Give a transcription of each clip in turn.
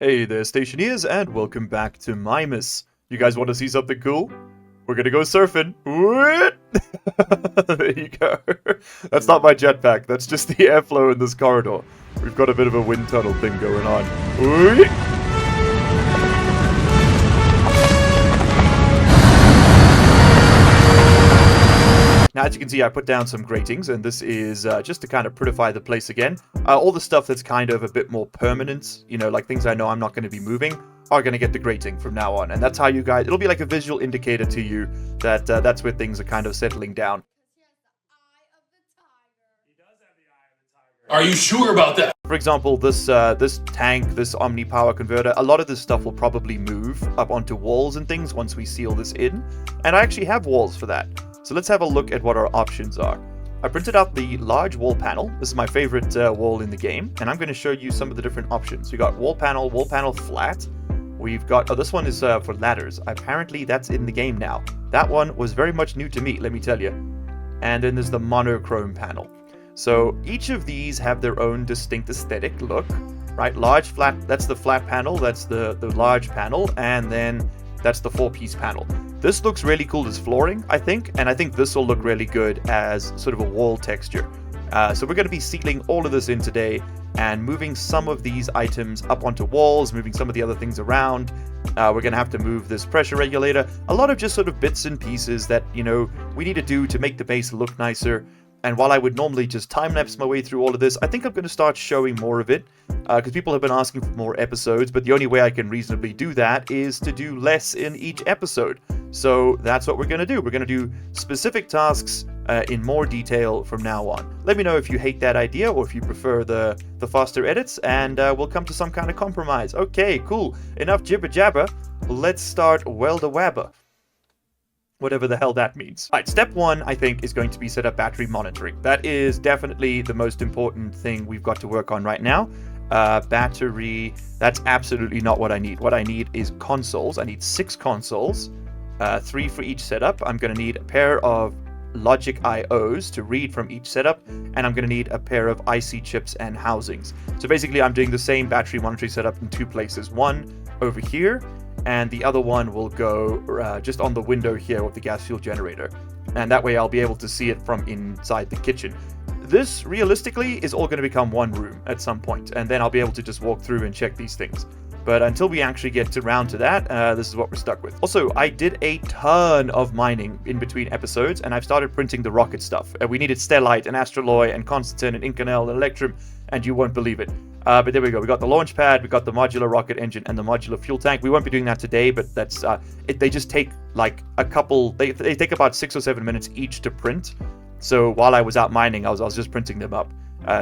Hey there, Stationeers, and welcome back to Mimas. You guys want to see something cool? We're gonna go surfing. What? There you go. That's not my jetpack, that's just the airflow in this corridor. We've got a bit of a wind tunnel thing going on. Whee! Now, as you can see, I put down some gratings, and this is just to kind of prettify the place again. All the stuff that's kind of a bit more permanent, like things I know I'm not going to be moving, are going to get the grating from now on. And that's how you guys, it'll be like a visual indicator to you that that's where things are kind of settling down. Are you sure about that? For example, this tank, this Omni power converter, a lot of this stuff will probably move up onto walls and things once we seal this in. And I actually have walls for that. So let's have a look at what our options are. I printed out the large wall panel. This is my favorite wall in the game, and I'm going to show you some of the different options. We got wall panel flat. We've got, this one is for ladders. Apparently that's in the game now. That one was very much new to me, let me tell you. And then there's the monochrome panel. So each of these have their own distinct aesthetic look, right? Large flat, that's the flat panel, that's the large panel, and then that's the 4-piece panel. This looks really cool as flooring, I think, and I think this will look really good as sort of a wall texture. So we're going to be sealing all of this in today and moving some of these items up onto walls, moving some of the other things around. We're going to have to move this pressure regulator. A lot of just sort of bits and pieces that, we need to do to make the base look nicer. And while I would normally just time-lapse my way through all of this, I think I'm going to start showing more of it, because people have been asking for more episodes, but the only way I can reasonably do that is to do less in each episode. So that's what we're going to do. We're going to do specific tasks in more detail from now on. Let me know if you hate that idea or if you prefer the faster edits, and we'll come to some kind of compromise. Okay, cool. Enough jibber-jabber. Let's start welda-wabba. Whatever the hell that means. Alright, step one, I think, is going to be set up battery monitoring. That is definitely the most important thing we've got to work on right now. Battery, that's absolutely not what I need. What I need is consoles. I need 6 consoles, 3 for each setup. I'm going to need a pair of logic IOs to read from each setup, and I'm going to need a pair of IC chips and housings. So basically, I'm doing the same battery monitoring setup in 2 places. One over here, and the other one will go just on the window here with the gas fuel generator. And that way I'll be able to see it from inside the kitchen. This, realistically, is all going to become one room at some point, and then I'll be able to just walk through and check these things. But until we actually get around to that, this is what we're stuck with. Also, I did a ton of mining in between episodes, and I've started printing the rocket stuff. We needed stellite and astraloy and constantin and inconel and electrum, and you won't believe it. But there we go. We got the launch pad, we got the modular rocket engine, and the modular fuel tank. We won't be doing that today, but that's they just take like a couple. They take about 6 or 7 minutes each to print. So while I was out mining, I was just printing them up.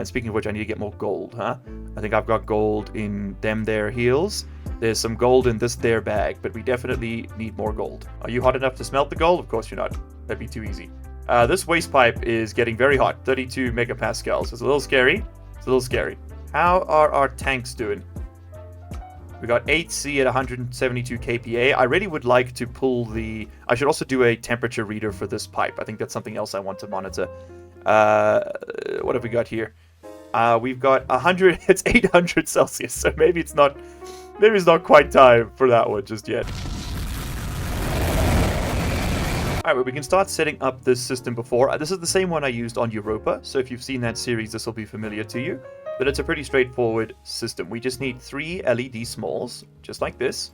Speaking of which, I need to get more gold, huh? I think I've got gold in them there heels. There's some gold in this there bag, but we definitely need more gold. Are you hot enough to smelt the gold? Of course you're not. That'd be too easy. This waste pipe is getting very hot, 32 megapascals. It's a little scary. It's a little scary. How are our tanks doing? We got 8C at 172 kPa. I really would like to pull the... I should also do a temperature reader for this pipe. I think that's something else I want to monitor. What have we got here? We've got 100... It's 800 Celsius, so maybe it's not quite time for that one just yet. Alright, well, we can start setting up this system before. This is the same one I used on Europa, so if you've seen that series, this will be familiar to you. But it's a pretty straightforward system. We just need 3 LED smalls, just like this.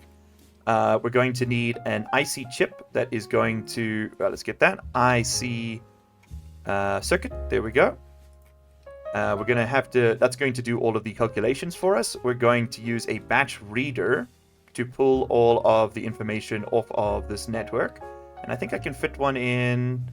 We're going to need an IC chip that is going to... let's get that. IC circuit. There we go. We're going to have to... That's going to do all of the calculations for us. We're going to use a batch reader to pull all of the information off of this network. And I think I can fit one in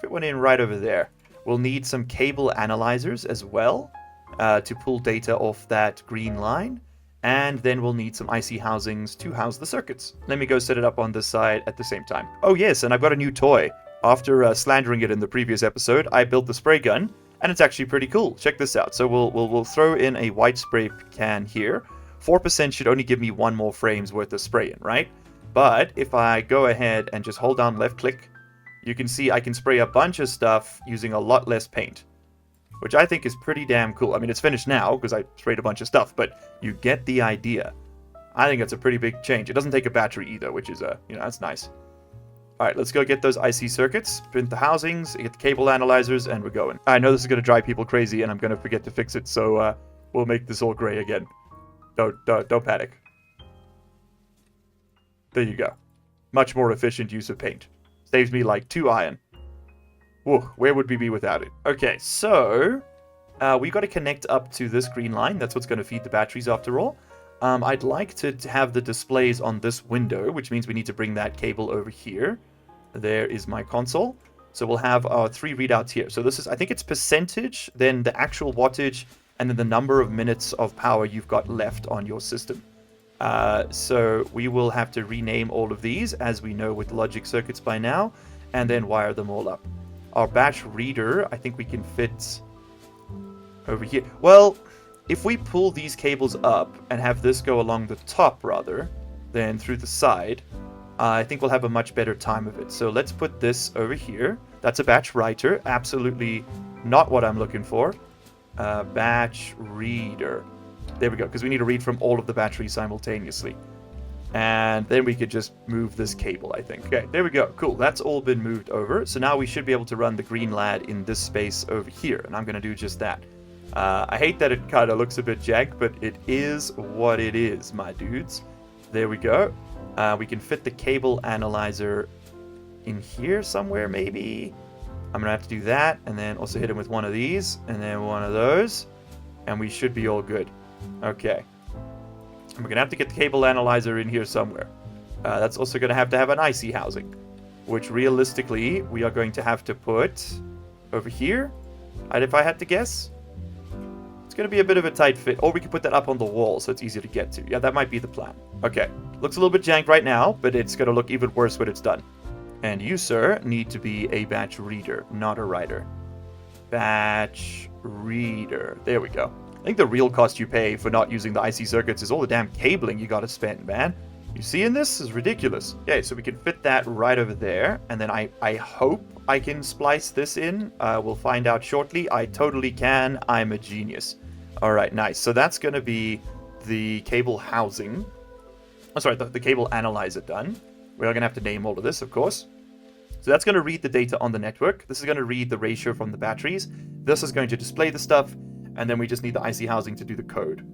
right over there. We'll need some cable analyzers as well. To pull data off that green line, and then we'll need some IC housings to house the circuits. Let me go set it up on this side at the same time. Oh yes, and I've got a new toy. After slandering it in the previous episode, I built the spray gun, and it's actually pretty cool. Check this out. So we'll throw in a white spray can here. 4% should only give me 1 more frames worth of spray in, right? But if I go ahead and just hold down left click, you can see I can spray a bunch of stuff using a lot less paint, which I think is pretty damn cool. I mean, it's finished now because I sprayed a bunch of stuff, but you get the idea. I think that's a pretty big change. It doesn't take a battery either, which is, that's nice. All right, let's go get those IC circuits, print the housings, get the cable analyzers, and we're going. I know this is going to drive people crazy, and I'm going to forget to fix it, so we'll make this all gray again. Don't panic. There you go. Much more efficient use of paint. Saves me like 2 iron. Whoa, where would we be without it? Okay, so we've got to connect up to this green line. That's what's going to feed the batteries after all. I'd like to have the displays on this window, which means we need to bring that cable over here. There is my console. So we'll have our 3 readouts here. So this is, I think it's percentage, then the actual wattage, and then the number of minutes of power you've got left on your system. So we will have to rename all of these, as we know with logic circuits by now, and then wire them all up. Our batch reader, I think we can fit over here. Well, if we pull these cables up and have this go along the top rather than through the side, I think we'll have a much better time of it. So let's put this over here. That's a batch writer. Absolutely not what I'm looking for. Batch reader. There we go, because we need to read from all of the batteries simultaneously. And then we could just move this cable, I think. Okay, there we go. Cool. That's all been moved over. So now we should be able to run the green lad in this space over here. And I'm going to do just that. I hate that it kind of looks a bit jank, but it is what it is, my dudes. There we go. We can fit the cable analyzer in here somewhere, maybe. I'm going to have to do that, and then also hit him with one of these, and then one of those, and we should be all good. Okay. And we're going to have to get the cable analyzer in here somewhere. That's also going to have an IC housing, which realistically we are going to have to put over here. And if I had to guess, it's going to be a bit of a tight fit. Or we could put that up on the wall so it's easier to get to. Yeah, that might be the plan. Okay. Looks a little bit jank right now, but it's going to look even worse when it's done. And you, sir, need to be a batch reader, not a writer. Batch reader. There we go. I think the real cost you pay for not using the IC circuits is all the damn cabling you got to spend, man. You seeing this? This is ridiculous. Okay, so we can fit that right over there. And then I hope I can splice this in. We'll find out shortly. I totally can. I'm a genius. All right, nice. So that's going to be the cable housing. Oh, sorry, the cable analyzer done. We are going to have to name all of this, of course. So that's going to read the data on the network. This is going to read the ratio from the batteries. This is going to display the stuff. And then we just need the IC housing to do the code.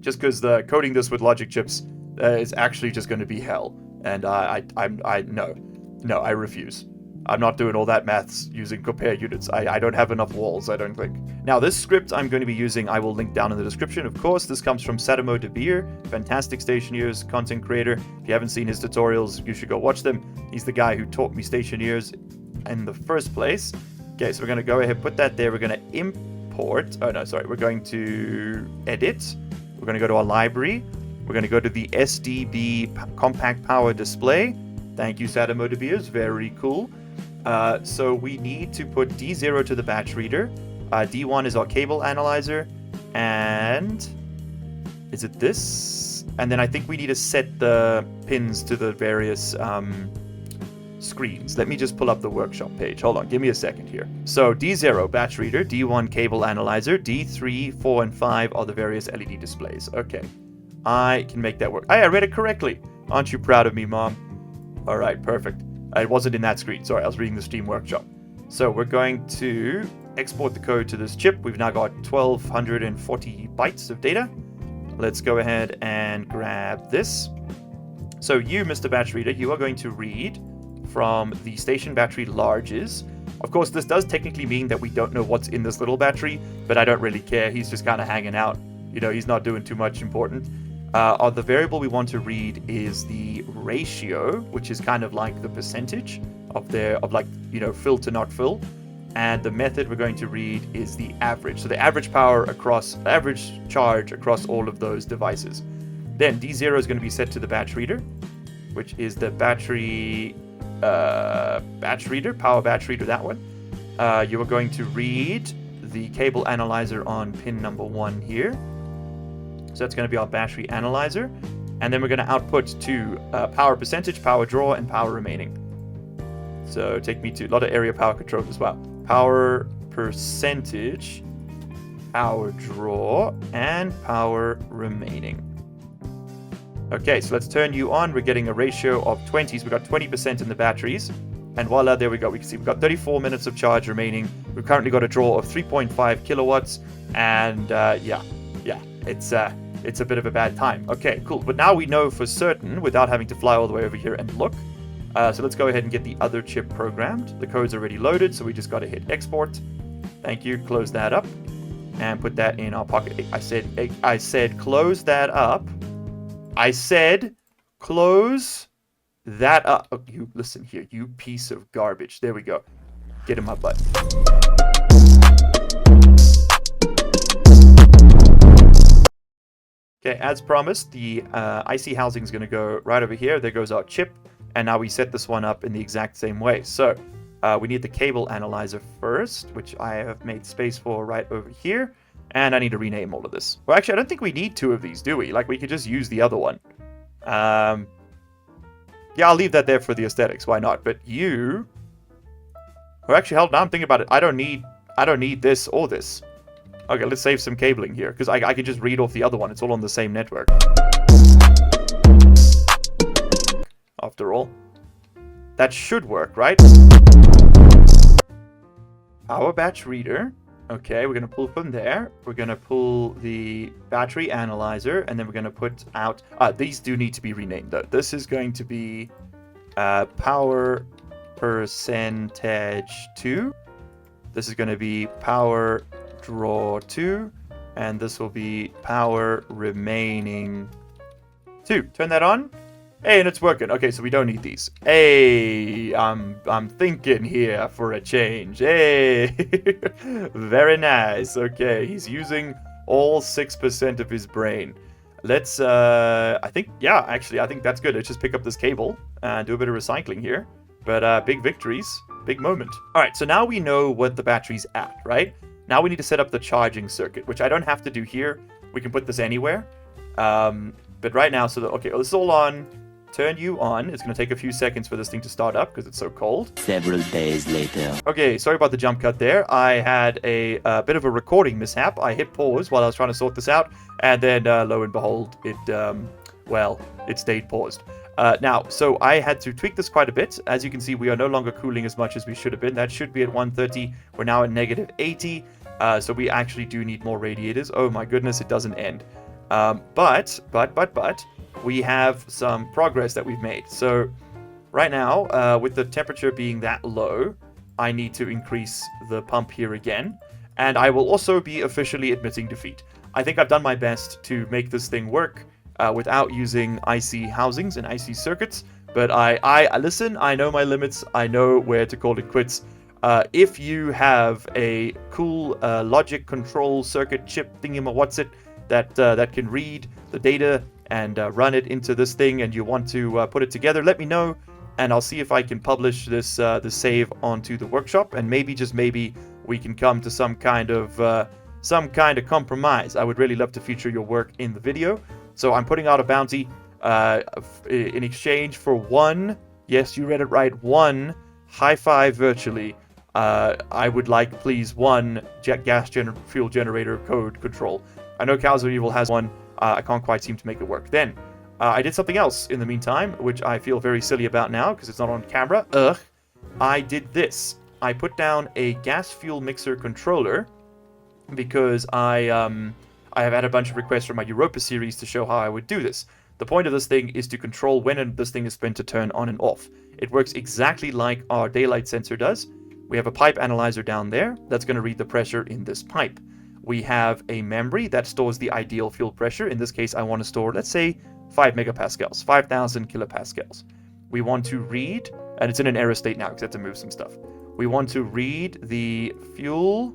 Just because the coding this with logic chips is actually just going to be hell. And no, I refuse. I'm not doing all that maths using compare units. I don't have enough walls, I don't think. Now, this script I'm going to be using, I will link down in the description. Of course, this comes from Satamo De Beer, fantastic Stationeers content creator. If you haven't seen his tutorials, you should go watch them. He's the guy who taught me Stationeers in the first place. Okay, so we're going to go ahead, put that there. We're going to import. Oh, no, sorry. We're going to edit. We're going to go to our library. We're going to go to the SDB compact power display. Thank you, Satamo De Beers. Very cool. So we need to put D0 to the batch reader. D1 is our cable analyzer. And is it this? And then I think we need to set the pins to the various screens. Let me just pull up the workshop page. Hold on, give me a second here. So D0, batch reader. D1, cable analyzer. D3, 4, and 5 are the various LED displays. Okay, I can make that work. I read it correctly. Aren't you proud of me, Mom? All right, perfect. It wasn't in that screen. Sorry, I was reading the Steam Workshop. So we're going to export the code to this chip. We've now got 1240 bytes of data. Let's go ahead and grab this. So you, Mr. Batch Reader, you are going to read from the station battery larges. Of course, this does technically mean that we don't know what's in this little battery, but I don't really care. He's just kind of hanging out. You know, he's not doing too much important. The variable we want to read is the ratio, which is kind of like the percentage of fill to not fill. And the method we're going to read is the average. So the average average charge across all of those devices. Then D0 is going to be set to the batch reader, which is the battery batch reader, power batch reader, that one. You are going to read the cable analyzer on pin number 1 here. So that's going to be our battery analyzer. And then we're going to output to power percentage, power draw, and power remaining. So take me to a lot of area power control as well. Power percentage, power draw, and power remaining. Okay, so let's turn you on. We're getting a ratio of 20, so we've got 20% in the batteries. And voila, there we go. We can see we've got 34 minutes of charge remaining. We've currently got a draw of 3.5 kilowatts. And yeah, it's a bit of a bad time. Okay, cool. But now we know for certain, without having to fly all the way over here and look. So let's go ahead and get the other chip programmed. The code's already loaded, so we just got to hit export. Thank you. Close that up and put that in our pocket. I said close that up. I said close that up. Oh, you listen here, you piece of garbage. There we go. Get in my butt. Okay, as promised, the IC housing is going to go right over here. There goes our chip. And now we set this one up in the exact same way. So we need the cable analyzer first, which I have made space for right over here. And I need to rename all of this. Well, actually, I don't think we need two of these, do we? Like, we could just use the other one. Yeah, I'll leave that there for the aesthetics. Why not? But you... Or actually, hold on, I'm thinking about it. I don't need this or this. Okay, let's save some cabling here. Because I can just read off the other one. It's all on the same network. After all, that should work, right? Power batch reader. Okay, we're going to pull from there. We're going to pull the battery analyzer, and then we're going to put out... these do need to be renamed, though. This is going to be power percentage 2. This is going to be power draw 2. And this will be power remaining 2. Turn that on. Hey, and it's working. Okay, so we don't need these. Hey, I'm thinking here for a change. Hey, very nice. Okay, he's using all 6% of his brain. Let's, I think that's good. Let's just pick up this cable and do a bit of recycling here. But big victories, big moment. All right, so now we know what the battery's at, right? Now we need to set up the charging circuit, which I don't have to do here. We can put this anywhere. But right now, okay, this is all on. Turn you on. It's going to take a few seconds for this thing to start up because it's so cold. Several days later. Okay, sorry about the jump cut there. I had a bit of a recording mishap. I hit pause while I was trying to sort this out, and then lo and behold, it stayed paused. Now, so I had to tweak this quite a bit. As you can see, we are no longer cooling as much as we should have been. That should be at 130. We're now at negative 80. So we actually do need more radiators. Oh my goodness, it doesn't end. But we have some progress that we've made. So right now, with the temperature being that low, I need to increase the pump here again. And I will also be officially admitting defeat. I think I've done my best to make this thing work without using IC housings and IC circuits. But I listen, I know my limits. I know where to call it quits. If you have a cool logic control circuit chip thingy-ma-what's-it that can read the data and run it into this thing, and you want to put it together, let me know, and I'll see if I can publish this save onto the workshop, and maybe, just maybe, we can come to some kind of compromise. I would really love to feature your work in the video, so I'm putting out a bounty in exchange for one, yes, you read it right, one high five virtually. I would like, please, one fuel generator code control. I know Cows of Evil has one. I can't quite seem to make it work. Then, I did something else in the meantime, which I feel very silly about now, because it's not on camera. I did this. I put down a gas fuel mixer controller, because I have had a bunch of requests from my Europa series to show how I would do this. The point of this thing is to control when this thing is meant to turn on and off. It works exactly like our daylight sensor does. We have a pipe analyzer down there that's going to read the pressure in this pipe. We have a memory that stores the ideal fuel pressure. In this case, I want to store, let's say, 5 megapascals, 5,000 kilopascals. We want to read, and it's in an error state now because I have to move some stuff. We want to read the fuel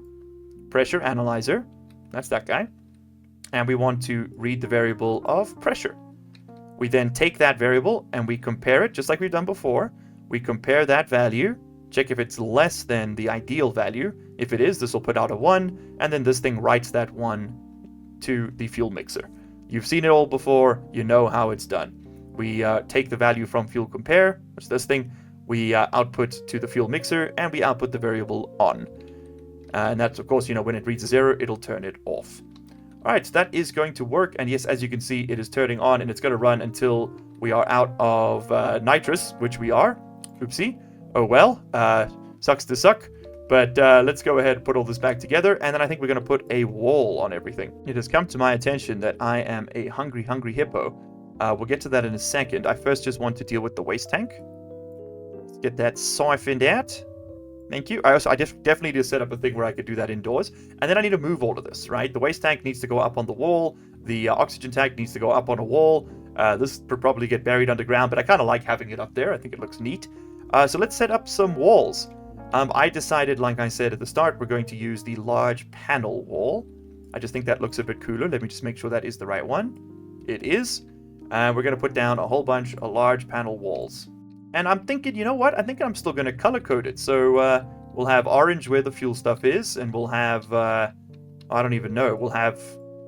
pressure analyzer. That's that guy. And we want to read the variable of pressure. We then take that variable and we compare it, just like we've done before. We compare that value, check if it's less than the ideal value. If it is, this will put out a 1, and then this thing writes that 1 to the fuel mixer. You've seen it all before, you know how it's done. We take the value from fuel compare, which is this thing, we output to the fuel mixer, and we output the variable on. And that's, of course, when it reads a 0, it'll turn it off. Alright, so that is going to work, and yes, as you can see, it is turning on, and it's going to run until we are out of nitrous, which we are. Oopsie. Oh well, sucks to suck. But let's go ahead and put all this back together, and then I think we're going to put a wall on everything. It has come to my attention that I am a hungry, hungry hippo. We'll get to that in a second. I first just want to deal with the waste tank. Let's get that siphoned out. Thank you. I definitely need to set up a thing where I could do that indoors. And then I need to move all of this, right? The waste tank needs to go up on the wall. The oxygen tank needs to go up on a wall. This will probably get buried underground, but I kind of like having it up there. I think it looks neat. So let's set up some walls. I decided, like I said at the start, we're going to use the large panel wall. I just think that looks a bit cooler. Let me just make sure that is the right one. It is. And we're going to put down a whole bunch of large panel walls. And I'm thinking, you know what? I think I'm still going to color code it. So we'll have orange where the fuel stuff is, and we'll have, I don't even know, we'll have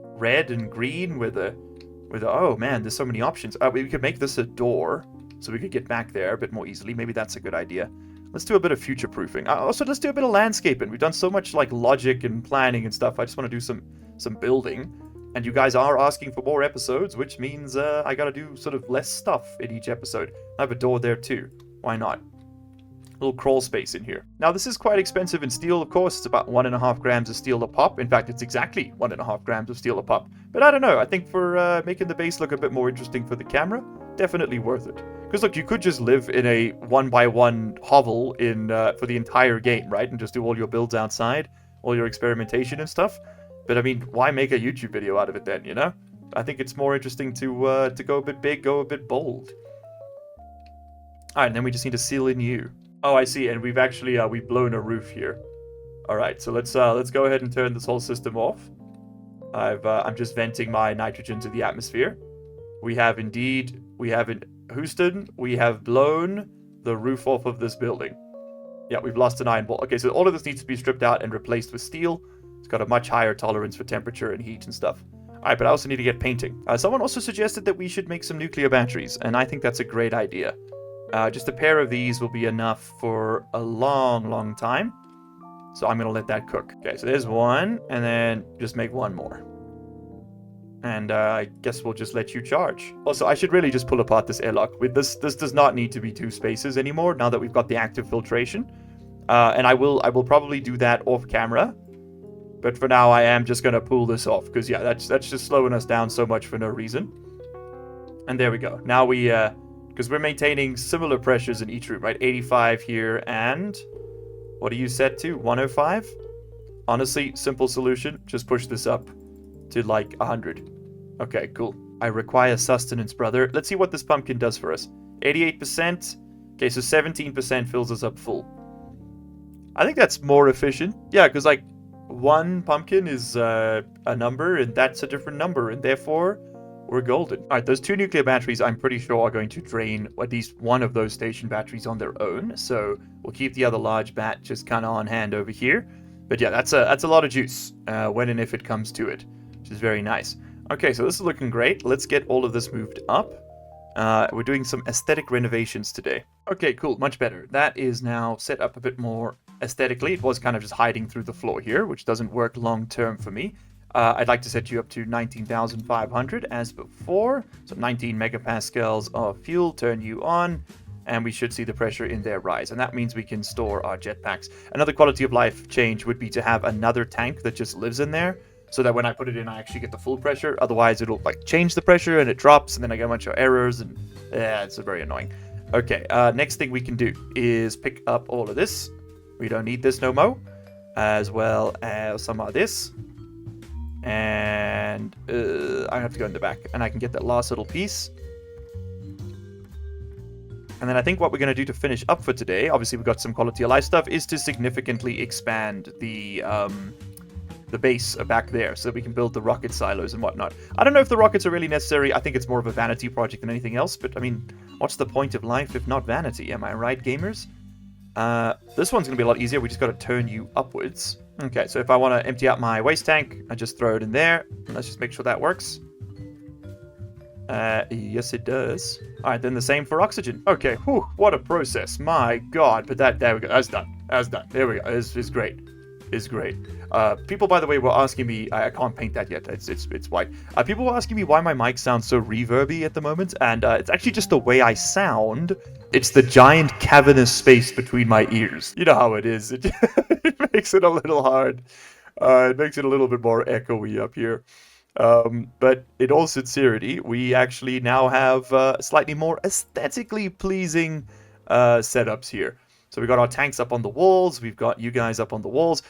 red and green where the oh man, there's so many options. We could make this a door, so we could get back there a bit more easily. Maybe that's a good idea. Let's do a bit of future-proofing. Also, let's do a bit of landscaping. We've done so much like logic and planning and stuff. I just want to do some building. And you guys are asking for more episodes, which means I gotta do sort of less stuff in each episode. I have a door there too. Why not? A little crawl space in here. Now, this is quite expensive in steel, of course. It's about 1.5 grams of steel a pop. In fact, it's exactly 1.5 grams of steel a pop. But I don't know. I think for making the base look a bit more interesting for the camera, definitely worth it. Because look, you could just live in a 1x1 hovel for the entire game, right? And just do all your builds outside, all your experimentation and stuff. But I mean, why make a YouTube video out of it then, you know? I think it's more interesting to go a bit big, go a bit bold. Alright, and then we just need to seal in you. Oh, I see, and we've actually, we've blown a roof here. Alright, so let's go ahead and turn this whole system off. I'm just venting my nitrogen to the atmosphere. We have in Houston, we have blown the roof off of this building. Yeah, we've lost an iron ball. Okay, so all of this needs to be stripped out and replaced with steel. It's got a much higher tolerance for temperature and heat and stuff. Alright, but I also need to get painting. Someone also suggested that we should make some nuclear batteries, and I think that's a great idea. Just a pair of these will be enough for a long, long time. So I'm going to let that cook. Okay, so there's one, and then just make one more. And I guess we'll just let you charge. Also, I should really just pull apart this airlock. With this does not need to be 2 spaces anymore, now that we've got the active filtration. And I will probably do that off camera. But for now, I am just going to pull this off. Because, yeah, that's just slowing us down so much for no reason. And there we go. Now we, because we're maintaining similar pressures in each room, right? 85 here, and what are you set to? 105? Honestly, simple solution. Just push this up to, like, 100. Okay, cool. I require sustenance, brother. Let's see what this pumpkin does for us. 88%. Okay, so 17% fills us up full. I think that's more efficient. Yeah, because, like, one pumpkin is a number, and that's a different number, and therefore we're golden. Alright, those 2 nuclear batteries I'm pretty sure are going to drain at least one of those station batteries on their own, so we'll keep the other large bat just kind of on hand over here. But yeah, that's a lot of juice when and if it comes to it, which is very nice. Okay, so this is looking great. Let's get all of this moved up. We're doing some aesthetic renovations today. Okay, cool, much better. That is now set up a bit more aesthetically. It was kind of just hiding through the floor here, which doesn't work long term for me. I'd like to set you up to 19,500 as before. So 19 megapascals of fuel, turn you on, and we should see the pressure in there rise. And that means we can store our jetpacks. Another quality of life change would be to have another tank that just lives in there, so that when I put it in, I actually get the full pressure. Otherwise, it'll like change the pressure and it drops, and then I get a bunch of errors, and it's very annoying. Okay, next thing we can do is pick up all of this. We don't need this no more. As well as some of this. And I have to go in the back, and I can get that last little piece. And then I think what we're going to do to finish up for today, obviously we've got some quality of life stuff, is to significantly expand the base back there so that we can build the rocket silos and whatnot. I don't know if the rockets are really necessary. I think it's more of a vanity project than anything else, but I mean, what's the point of life if not vanity? Am I right, gamers? This one's going to be a lot easier. We just got to turn you upwards. Okay, so if I want to empty out my waste tank, I just throw it in there. Let's just make sure that works. Yes, it does. Alright, then the same for oxygen. Okay, whew, what a process. My god. But there we go. That's done. That's done. There we go. This is great. is great. People, by the way, were asking me. I can't paint that yet. It's white. People were asking me why my mic sounds so reverby at the moment, and it's actually just the way I sound. It's the giant cavernous space between my ears. You know how it is. It makes it a little hard. It makes it a little bit more echoey up here. But in all sincerity, we actually now have slightly more aesthetically pleasing setups here. So we got our tanks up on the walls. We've got you guys up on the walls.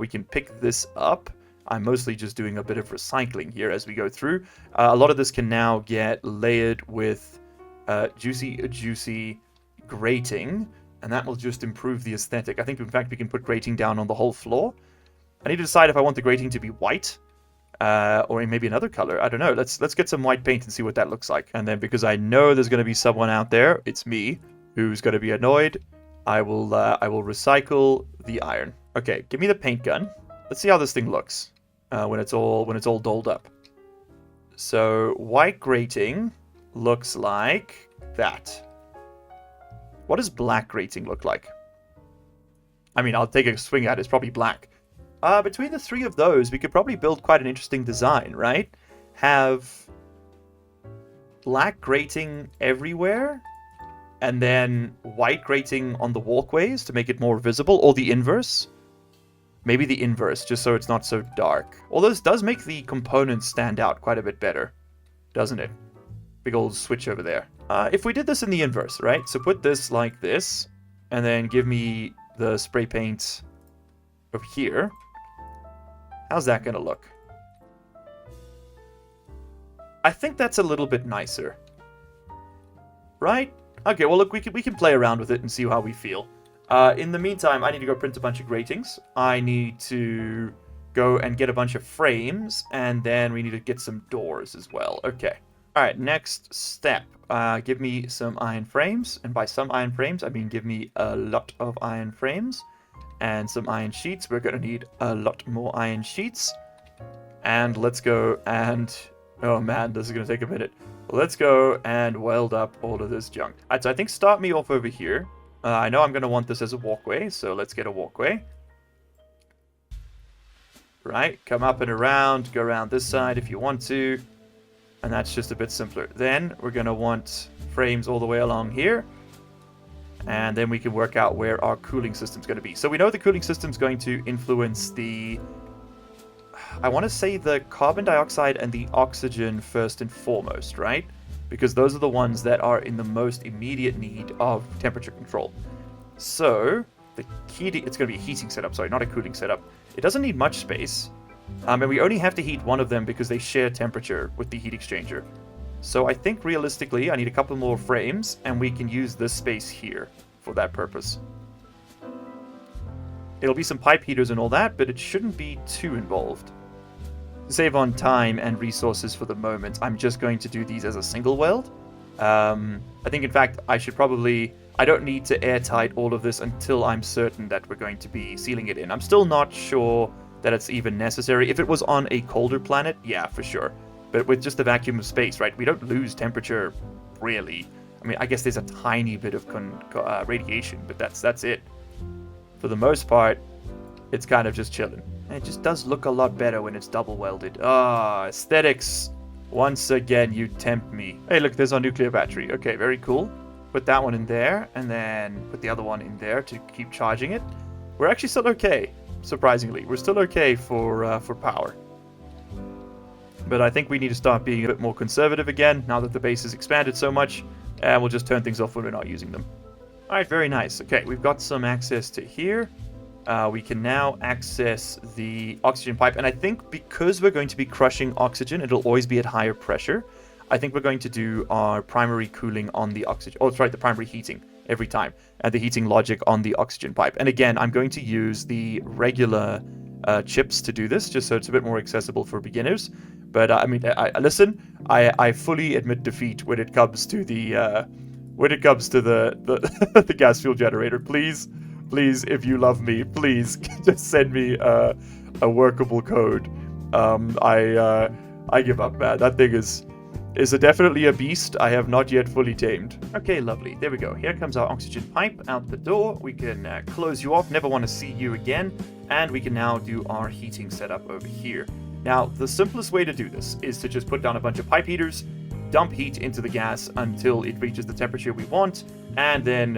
We can pick this up. I'm mostly just doing a bit of recycling here as we go through. A lot of this can now get layered with juicy grating, and that will just improve the aesthetic. I think, in fact, we can put grating down on the whole floor. I need to decide if I want the grating to be white or maybe another color. I don't know. Let's get some white paint and see what that looks like. And then, because I know there's going to be someone out there, it's me, who's going to be annoyed, I will recycle the iron. Okay, give me the paint gun. Let's see how this thing looks when it's all dolled up. So white grating looks like that. What does black grating look like? I mean, I'll take a swing at it. It's probably black. Between the three of those, we could probably build quite an interesting design, right? Have black grating everywhere, and then white grating on the walkways to make it more visible, or the inverse. Maybe the inverse, just so it's not so dark. Although this does make the components stand out quite a bit better, doesn't it? Big old switch over there. If we did this in the inverse, right? So put this like this, and then give me the spray paint over here. How's that gonna look? I think that's a little bit nicer. Right? Okay, well look, we can play around with it and see how we feel. In the meantime, I need to go print a bunch of gratings. I need to go and get a bunch of frames, and then we need to get some doors as well. Okay. Alright, next step. Give me some iron frames, and by some iron frames, I mean give me a lot of iron frames. And some iron sheets. We're going to need a lot more iron sheets. And let's go and... Oh man, this is going to take a minute. Let's go and weld up all of this junk. Alright, so I think start me off over here. I know I'm going to want this as a walkway, so let's get a walkway. Right, come up and around. Go around this side if you want to. And that's just a bit simpler. Then we're going to want frames all the way along here. And then we can work out where our cooling system's going to be. So we know the cooling system's going to influence the... I want to say the carbon dioxide and the oxygen first and foremost, right? Because those are the ones that are in the most immediate need of temperature control. So, the heating... It's going to be a heating setup, sorry, not a cooling setup. It doesn't need much space. And we only have to heat one of them because they share temperature with the heat exchanger. So I think realistically I need a couple more frames, and we can use this space here for that purpose. It'll be some pipe heaters and all that, but it shouldn't be too involved. To save on time and resources for the moment, I'm just going to do these as a single weld. I think in fact I should probably... I don't need to airtight all of this until I'm certain that we're going to be sealing it in. I'm still not sure that it's even necessary. If it was on a colder planet, yeah, for sure. But with just the vacuum of space, right, we don't lose temperature, really. I mean, I guess there's a tiny bit of radiation, but that's it. For the most part, it's kind of just chilling. And it just does look a lot better when it's double welded. Ah, aesthetics. Once again, you tempt me. Hey, look, there's our nuclear battery. Okay, very cool. Put that one in there, and then put the other one in there to keep charging it. We're actually still okay, surprisingly. We're still okay for power. But I think we need to start being a bit more conservative again, now that the base has expanded so much, and we'll just turn things off when we're not using them. Alright, very nice. Okay, we've got some access to here. We can now access the oxygen pipe, and I think because we're going to be crushing oxygen, it'll always be at higher pressure. I think we're going to do our primary cooling on the oxygen. Oh, that's right, the primary heating every time, and the heating logic on the oxygen pipe. And again, I'm going to use the regular chips to do this, just so it's a bit more accessible for beginners. But I mean, listen, I fully admit defeat when it comes to the the gas fuel generator. Please, if you love me, please just send me a workable code. I give up, man. That thing is is definitely a beast I have not yet fully tamed. Okay, lovely. There we go. Here comes our oxygen pipe out the door. We can close you off. Never want to see you again. And we can now do our heating setup over here. Now, the simplest way to do this is to just put down a bunch of pipe heaters, dump heat into the gas until it reaches the temperature we want, and then,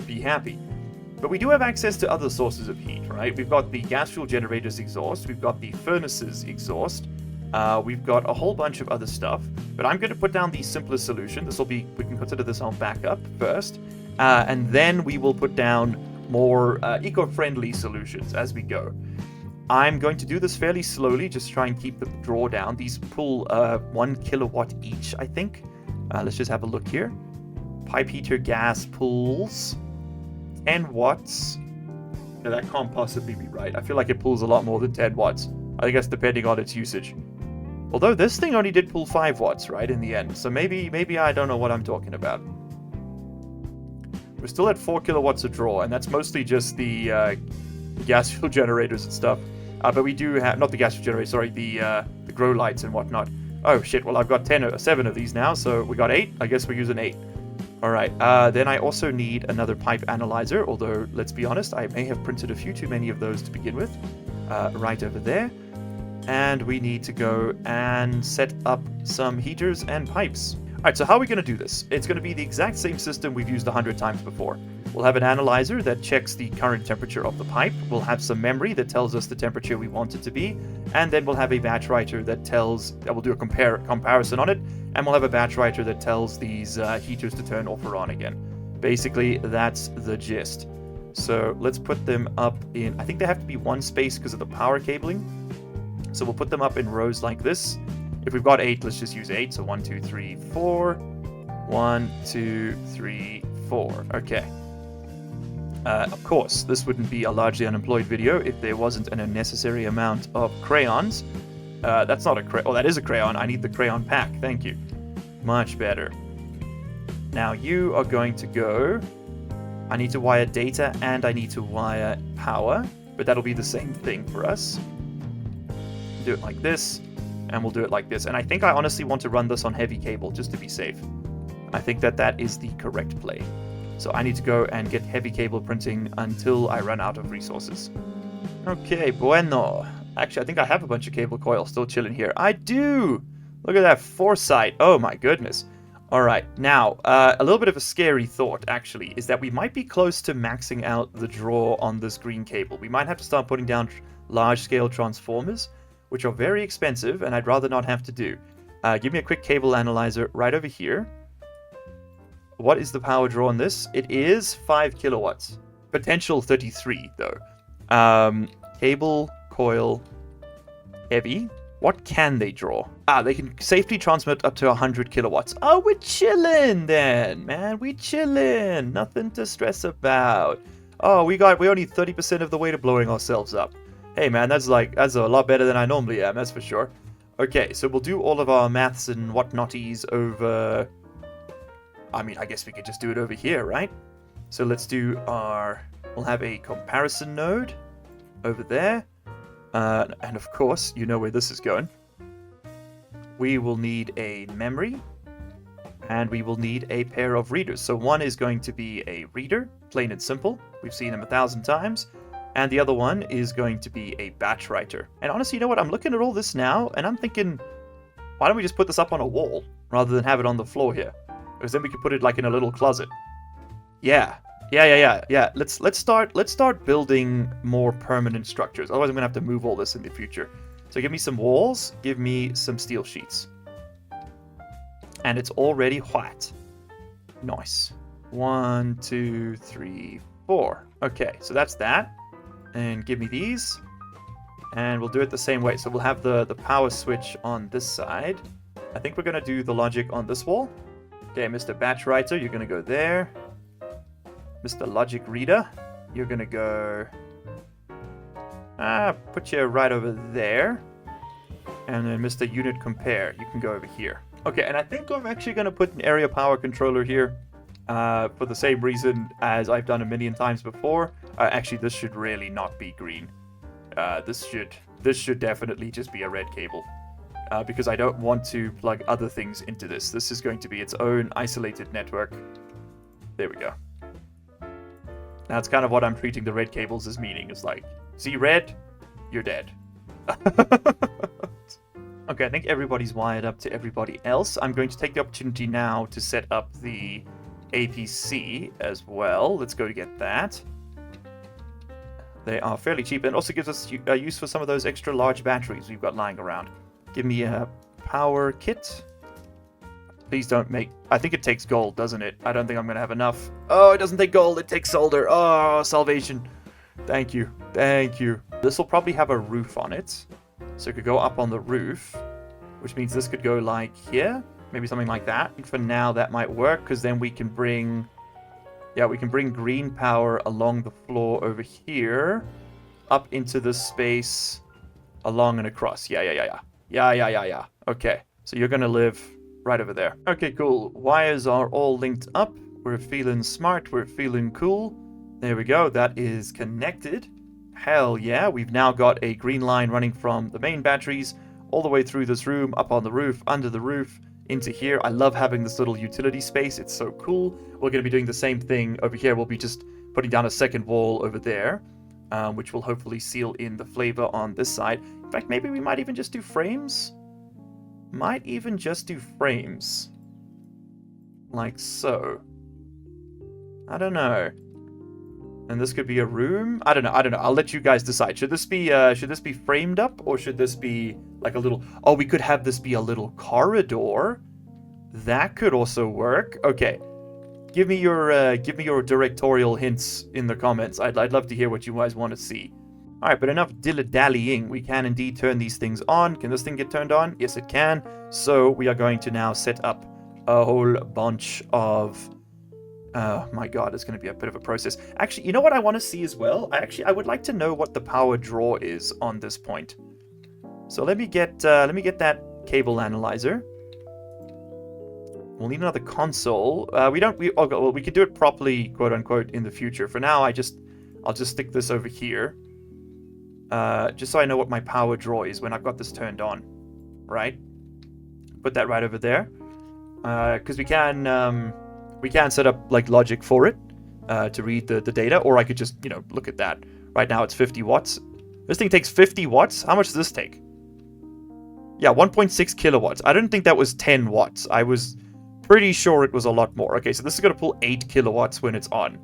be happy. But we do have access to other sources of heat, right? We've got the gas fuel generator's exhaust. We've got the furnace's exhaust. We've got a whole bunch of other stuff, but I'm going to put down the simplest solution. We can consider this our backup first, and then we will put down more eco-friendly solutions as we go. I'm going to do this fairly slowly, just try and keep the draw down. These pull 1 kilowatt each, I think. Let's just have a look here. Pipe heater gas pulls 10 watts. No, that can't possibly be right. I feel like it pulls a lot more than 10 watts. I think that's depending on its usage. Although this thing only did pull 5 watts, right, in the end. So maybe I don't know what I'm talking about. We're still at 4 kilowatts of draw, and that's mostly just the gas fuel generators and stuff. But we do have, not the gas fuel generators, sorry, the grow lights and whatnot. Oh, shit, well, I've got 7 of these now, so we got 8. I guess we're using 8. Alright, then I also need another pipe analyzer, although, let's be honest, I may have printed a few too many of those to begin with. Right over there. And we need to go and set up some heaters and pipes. Alright, so how are we going to do this? It's going to be the exact same system we've used 100 times before. We'll have an analyzer that checks the current temperature of the pipe. We'll have some memory that tells us the temperature we want it to be. And then we'll have a batch writer that we'll do a comparison on it. And we'll have a batch writer that tells these heaters to turn off or on again. Basically, that's the gist. So let's put them up in, I think they have to be one space because of the power cabling. So we'll put them up in rows like this. If we've got 8, let's just use 8. So 1, 2, 3, 4. 1, 2, 3, 4. Okay. Of course, this wouldn't be a largely unemployed video if there wasn't an unnecessary amount of crayons. That's not a crayon. Oh, that is a crayon. I need the crayon pack. Thank you. Much better. Now you are going to go... I need to wire data and I need to wire power, but that'll be the same thing for us. Do it like this, and we'll do it like this. And I think I honestly want to run this on heavy cable just to be safe. I think that is the correct play. So I need to go and get heavy cable printing until I run out of resources. Okay, bueno. Actually, I think I have a bunch of cable coil still chilling here. I do! Look at that foresight. Oh my goodness. Alright, now, a little bit of a scary thought, actually, is that we might be close to maxing out the draw on this green cable. We might have to start putting down large-scale transformers, which are very expensive, and I'd rather not have to do. Give me a quick cable analyzer right over here. What is the power draw on this? It is 5 kilowatts. Potential 33, though. Cable, coil, heavy. What can they draw? They can safely transmit up to 100 kilowatts. Oh, we're chilling then, man. We chilling. Nothing to stress about. Oh, we're only 30% of the way to blowing ourselves up. Hey, man, that's a lot better than I normally am, that's for sure. Okay, so we'll do all of our maths and whatnotties over... I mean, I guess we could just do it over here, right? So let's do we'll have a comparison node over there. And of course, you know where this is going. We will need a memory, and we will need a pair of readers. So one is going to be a reader, plain and simple. We've seen them 1,000 times. And the other one is going to be a batch writer. And honestly, you know what? I'm looking at all this now, and I'm thinking, why don't we just put this up on a wall rather than have it on the floor here? Because then we could put it like in a little closet. Yeah. Let's start building more permanent structures. Otherwise, I'm gonna have to move all this in the future. So give me some walls. Give me some steel sheets. And it's already white. Nice. 1, 2, 3, 4. Okay, so that's that. And give me these. And we'll do it the same way. So we'll have the power switch on this side. I think we're gonna do the logic on this wall. Okay, Mr. Batch Writer, you're gonna go there. Mr. Logic Reader, you're gonna go... put you right over there. And then Mr. Unit Compare, you can go over here. Okay, and I think I'm actually gonna put an area power controller here. For the same reason as I've done a million times before. Actually, this should really not be green. This should definitely just be a red cable. because I don't want to plug other things into this. This is going to be its own isolated network. There we go. That's kind of what I'm treating the red cables as meaning. It's like, see red, you're dead. Okay, I think everybody's wired up to everybody else. I'm going to take the opportunity now to set up the APC as well. Let's go to get that. They are fairly cheap, and also gives us use for some of those extra large batteries we've got lying around. Give me a power kit. Please don't make... I think it takes gold, doesn't it? I don't think I'm going to have enough. Oh, it doesn't take gold. It takes solder. Oh, salvation. Thank you. Thank you. This will probably have a roof on it. So it could go up on the roof, which means this could go like here. Maybe something like that. And for now, that might work, because then we can bring... Yeah, we can bring green power along the floor over here, up into this space, along and across. Yeah. Okay, so you're going to live right over there. Okay, cool. Wires are all linked up. We're feeling smart. We're feeling cool. There we go. That is connected. Hell yeah. We've now got a green line running from the main batteries all the way through this room, up on the roof, under the roof, into here. I love having this little utility space. It's so cool. We're going to be doing the same thing over here. We'll be just putting down a second wall over there, which will hopefully seal in the flavor on this side. In fact, maybe we might even just do frames. Might even just do frames. Like so. I don't know. And this could be a room. I don't know. I'll let you guys decide. Should this be framed up, or should this be like a little... Oh, we could have this be a little corridor. That could also work. Okay. Give me your directorial hints in the comments. I'd love to hear what you guys want to see. All right, but enough dilly-dallying. We can indeed turn these things on. Can this thing get turned on? Yes, it can. So we are going to now set up a whole bunch of... Oh my god, it's going to be a bit of a process. Actually, you know what I want to see as well? I would like to know what the power draw is on this point. So let me get that cable analyzer. We'll need another console. We could do it properly, quote unquote, in the future. For now, I'll just stick this over here. Just so I know what my power draw is when I've got this turned on. Right? Put that right over there. Because we can set up like logic for it to read the data, or I could just, look at that. Right now it's 50 watts. This thing takes 50 watts? How much does this take? Yeah, 1.6 kilowatts. I didn't think that was 10 watts. I was pretty sure it was a lot more. Okay, so this is going to pull 8 kilowatts when it's on.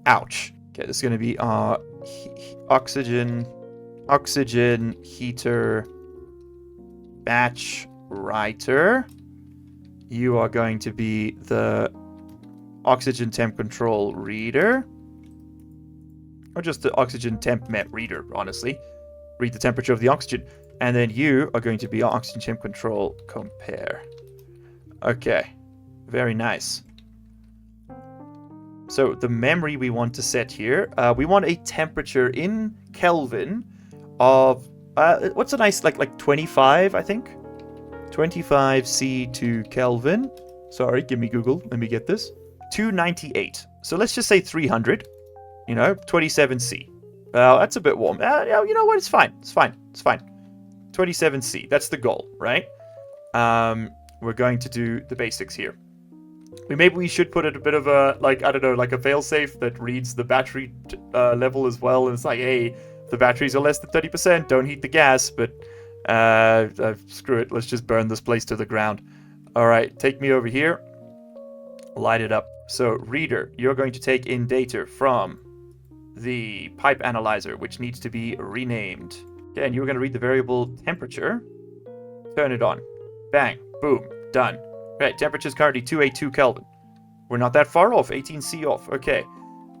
Ouch. Okay, this is going to be our oxygen heater batch writer. You are going to be the oxygen temp control reader. Or just the oxygen temp reader, honestly. Read the temperature of the oxygen. And then you are going to be our oxygen temp control compare. Okay. Very nice. So the memory we want to set here, we want a temperature in Kelvin of, what's a nice, like 25, I think? 25 C to Kelvin. Sorry, give me Google. Let me get this. 298. So let's just say 300. 27 C. Well, that's a bit warm. You know what? It's fine. It's fine. 27 C. That's the goal, right? We're going to do the basics here. Maybe we should put it a bit of a, like a failsafe that reads the battery level as well. And it's like, hey, the batteries are less than 30%. Don't heat the gas, but... screw it. Let's just burn this place to the ground. All right, take me over here. Light it up. So, reader, you're going to take in data from the pipe analyzer, which needs to be renamed. Okay, and you're going to read the variable temperature. Turn it on. Bang. Boom. Done. Right, temperature is currently 282 Kelvin. We're not that far off. 18 C off. Okay.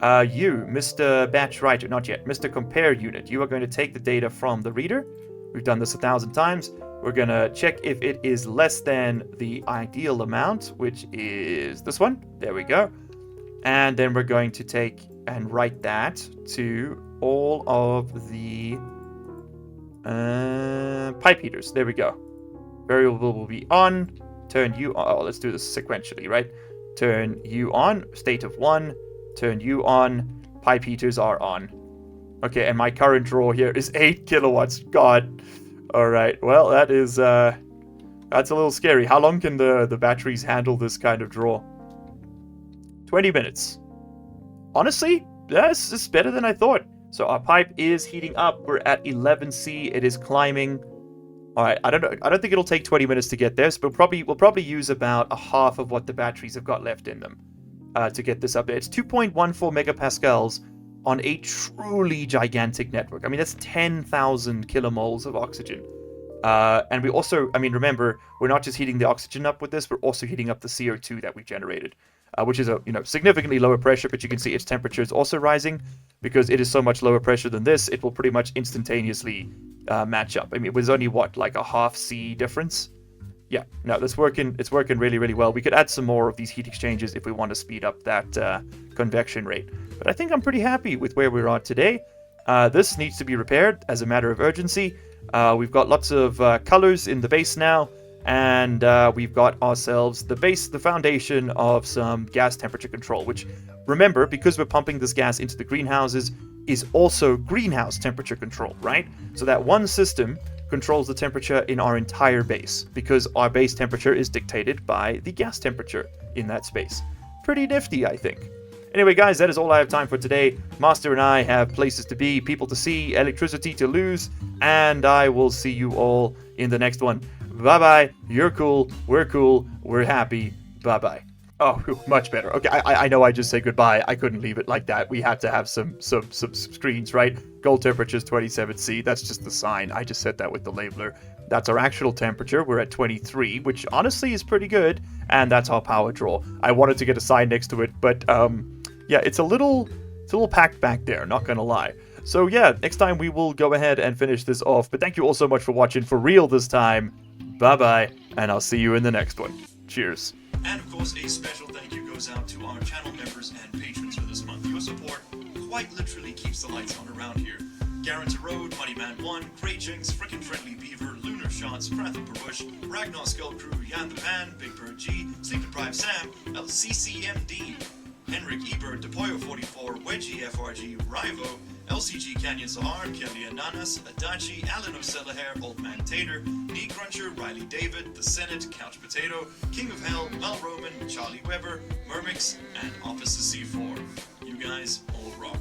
You, Mr. Batch Writer, not yet. Mr. Compare Unit, you are going to take the data from the reader. We've done this 1,000 times. We're going to check if it is less than the ideal amount, which is this one. There we go. And then we're going to take and write that to all of the pipe heaters. There we go. Variable will be on. Turn you on. Oh, let's do this sequentially, right? Turn you on. State of 1. Turn you on. Pipe heaters are on. Okay, and my current draw here is 8 kilowatts. God. Alright, well, that is, that's a little scary. How long can the batteries handle this kind of draw? 20 minutes. Honestly, this is better than I thought. So our pipe is heating up. We're at 11C. It is climbing. All right, I don't know. I don't think it'll take 20 minutes to get there. So we'll probably use about a half of what the batteries have got left in them to get this up there. It's 2.14 megapascals on a truly gigantic network. I mean, that's 10,000 kilomoles of oxygen. And we also, I mean, remember, we're not just heating the oxygen up with this, we're also heating up the CO2 that we generated, which is a, significantly lower pressure, but you can see its temperature is also rising because it is so much lower pressure than this, it will pretty much instantaneously match up. I mean, it was only, what, like a half C difference? Yeah, no, it's working really, really well. We could add some more of these heat exchangers if we want to speed up that convection rate. But I think I'm pretty happy with where we're at today. This needs to be repaired as a matter of urgency. We've got lots of colors in the base now, and we've got ourselves the foundation of some gas temperature control, which, remember, because we're pumping this gas into the greenhouses, is also greenhouse temperature control, right? So that one system controls the temperature in our entire base, because our base temperature is dictated by the gas temperature in that space. Pretty nifty, I think. Anyway, guys, that is all I have time for today. Master and I have places to be, people to see, electricity to lose, and I will see you all in the next one. Bye-bye. You're cool. We're happy. Bye-bye. Oh, much better. Okay, I know I just said goodbye. I couldn't leave it like that. We had to have some screens, right? Goal temperature is 27C. That's just the sign. I just said that with the labeler. That's our actual temperature. We're at 23, which honestly is pretty good. And that's our power draw. I wanted to get a sign next to it, but yeah, it's a little packed back there, not gonna lie. So yeah, next time we will go ahead and finish this off. But thank you all so much for watching, for real this time. Bye-bye, and I'll see you in the next one. Cheers. And of course, a special thank you goes out to our channel members and patrons for this month. Your support quite literally keeps the lights on around here. Guarantor Road, Moneyman1, Grey Jinx, Frickin' Friendly Beaver, Lunar Shots, Wrath of Baruch, Ragnar Skull Crew, Yan the Pan, Big Bird G, Sleep Deprived Sam, LCCMD, Henrik Ebert, Depoyo44, Wedgie FRG, Rivo, LCG Canyon Sahar, Kelly Ananas, Adachi, Alan O'Selahair, Old Man Tater, Knee Cruncher, Riley David, The Senate, Couch Potato, King of Hell, Mel Roman, Charlie Weber, Mermix, and Officer C4. You guys all rock.